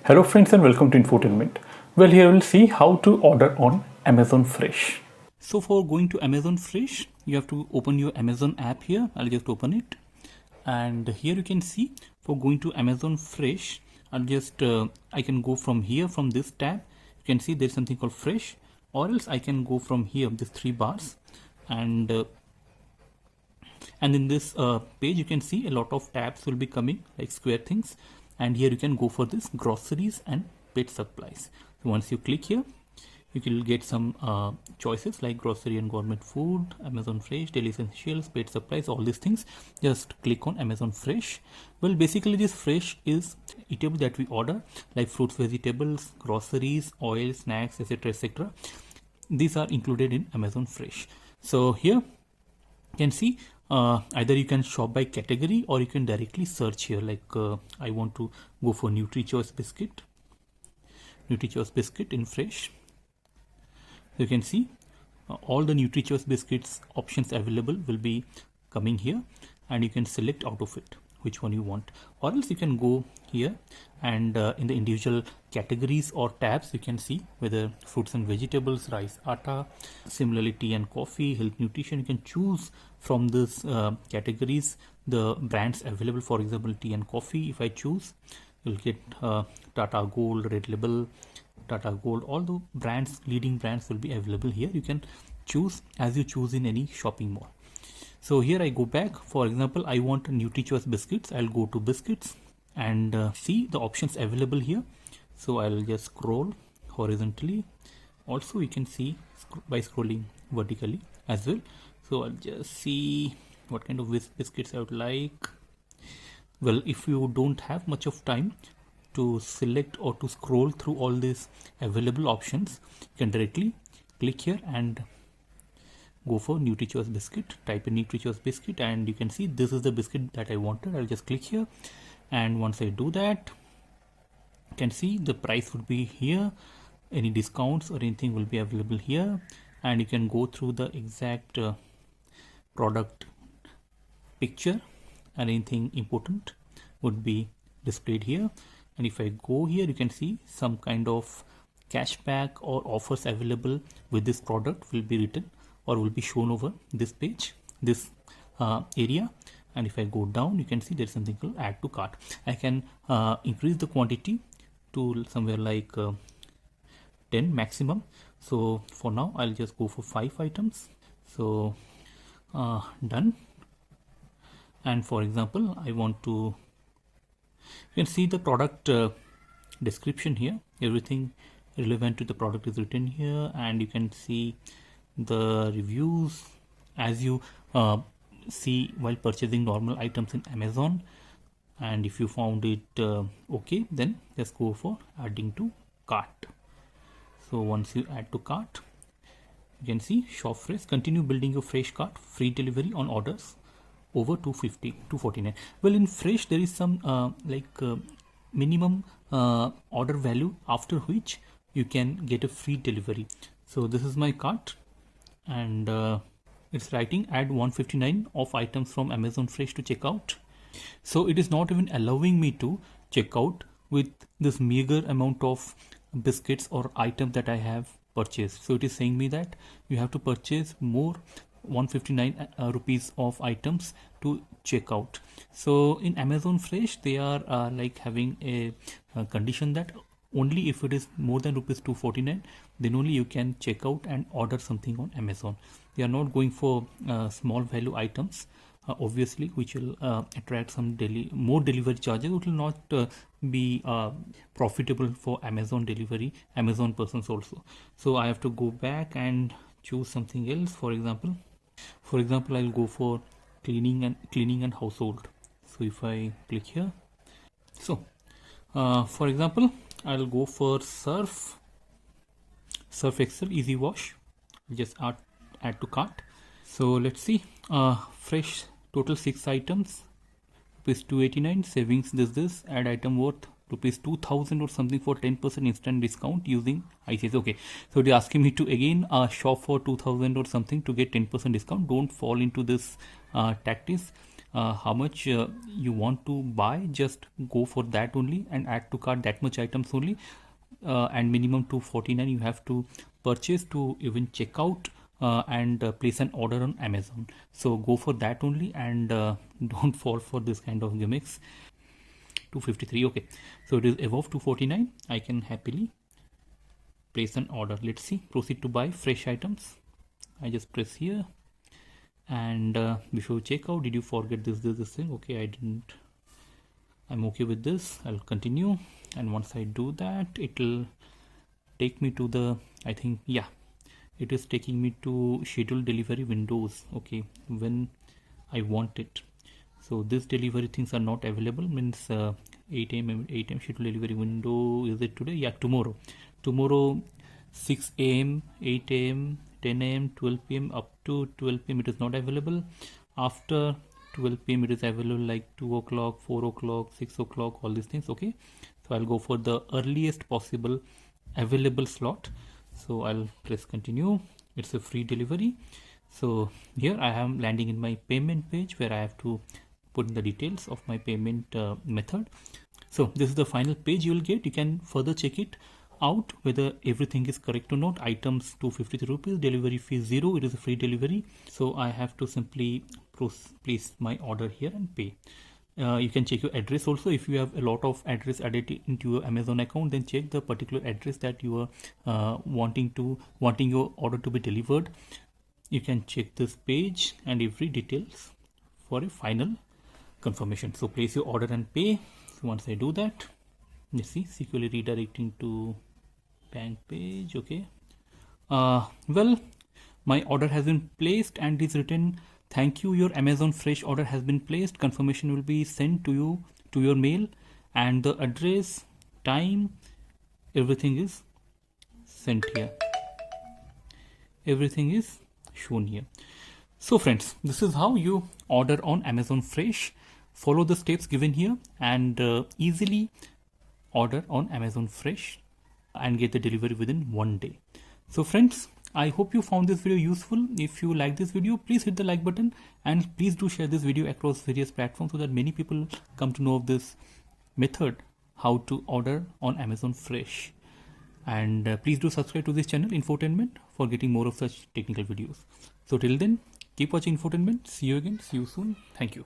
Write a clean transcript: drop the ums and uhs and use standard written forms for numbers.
Hello friends and welcome to Infotainment. Well, here we'll see how to order on Amazon Fresh. So for going to Amazon Fresh, you have to open your Amazon app here. I'll just open it. And here you can see for going to Amazon Fresh, I can go from here from this tab. You can see there's something called Fresh, or else I can go from here, these three bars, and in this page you can see a lot of tabs will be coming like square things, and here you can go for this groceries and pet supplies. So once you click here, you will get some choices like grocery and gourmet food, Amazon Fresh, daily essentials, pet supplies, all these things. Just click on Amazon Fresh. Well, basically this Fresh is eatable that we order like fruits, vegetables, groceries, oil, snacks, etc, etc. These are included in Amazon Fresh. So here you can see either you can shop by category or you can directly search here, like I want to go for NutriChoice biscuit in Fresh. You can see all the NutriChoice biscuits options available will be coming here, and you can select out of it which one you want, or else you can go here and in the individual categories or tabs you can see whether fruits and vegetables, rice, atta, similarly tea and coffee, health, nutrition. You can choose from this categories the brands available. For example, tea and coffee, if I choose, you'll get Tata Gold, Red Label, Tata Gold, all the brands, leading brands will be available here. You can choose as you choose in any shopping mall. So here I go back. For example, I want NutriChoice biscuits. I'll go to biscuits and see the options available here. So I'll just scroll horizontally. Also you can see by scrolling vertically as well. So I'll just see what kind of biscuits I would like. Well, if you don't have much of time to select or to scroll through all these available options, you can directly click here and go for NutriChoice biscuit. Type in NutriChoice biscuit and you can see this is the biscuit that I wanted. I'll just click here, and once I do that, you can see the price would be here, any discounts or anything will be available here, and you can go through the exact product picture, and anything important would be displayed here. And if I go here, you can see some kind of cashback or offers available with this product will be written or will be shown over this page, this area. And if I go down, you can see there's something called add to cart. I can increase the quantity to somewhere like 10 maximum. So for now I'll just go for 5 items. So done. And for example, I want to, you can see the product description here. Everything relevant to the product is written here, and you can see the reviews as you see while purchasing normal items in Amazon. And if you found it okay, then just go for adding to cart. So once you add to cart, you can see shop fresh, continue building your fresh cart, free delivery on orders over 249. Well, in Fresh there is some minimum order value after which you can get a free delivery. So this is my cart, and it's writing add 159 of items from Amazon Fresh to checkout. So it is not even allowing me to check out with this meager amount of biscuits or items that I have purchased. So it is saying me that you have to purchase more 159 rupees of items to check out. So in Amazon Fresh they are like having a condition that only if it is more than rupees 249, then only you can check out and order something on Amazon. They are not going for small value items, obviously, which will attract some more delivery charges. It will not be profitable for Amazon delivery, Amazon persons also. So I have to go back and choose something else. For example, I'll go for cleaning and household. So if I click here, so for example, I'll go for Surf Excel Easy Wash. Just add to cart. So let's see, Fresh total 6 items, rupees 289, savings this, add item worth rupees 2000 or something for 10% instant discount using ICICI. Okay, so they're asking me to again shop for 2000 or something to get 10% discount. Don't fall into this tactics. how much you want to buy, just go for that only and add to cart that much items only. And minimum 249 you have to purchase to even check out and place an order on Amazon. So go for that only, and don't fall for this kind of gimmicks. 253. Okay, so it is above 249. I can happily place an order. Let's see, proceed to buy fresh items. I just press here, and before checkout, did you forget this thing? Okay, I didn't. I'm okay with this. I'll continue, and once I do that, it'll take me to the, I think, yeah, it is taking me to schedule delivery windows. Okay, when I want it. So this delivery things are not available, means 8 a.m. schedule delivery window. Is it today? Yeah, tomorrow 6 a.m., 8 a.m., 10 a.m., 12 p.m. up to 12 p.m. it is not available. After 12 p.m. it is available, like 2 o'clock, 4 o'clock, 6 o'clock, all these things. Okay, so I'll go for the earliest possible available slot. So I'll press continue. It's a free delivery. So here I am landing in my payment page, where I have to put in the details of my payment method. So this is the final page you will get. You can further check it out whether everything is correct or not. Items 253 rupees, delivery fee 0. It is a free delivery. So I have to simply place my order here and pay. You can check your address also. If you have a lot of address added into your Amazon account, then check the particular address that you are wanting your order to be delivered. You can check this page and every details for a final confirmation. So place your order and pay. So once I do that, you see securely redirecting to bank page. Okay, well, my order has been placed and is written, thank you, your Amazon Fresh order has been placed. Confirmation will be sent to you to your mail, and the address, time, everything is sent here. Everything is shown here. So friends, this is how you order on Amazon Fresh. Follow the steps given here and easily order on Amazon Fresh and get the delivery within 1 day. So friends, I hope you found this video useful. If you like this video, please hit the like button, and please do share this video across various platforms so that many people come to know of this method, how to order on Amazon Fresh. And please do subscribe to this channel, Infotainment, for getting more of such technical videos. So till then, keep watching Infotainment. See you again. See you soon. Thank you.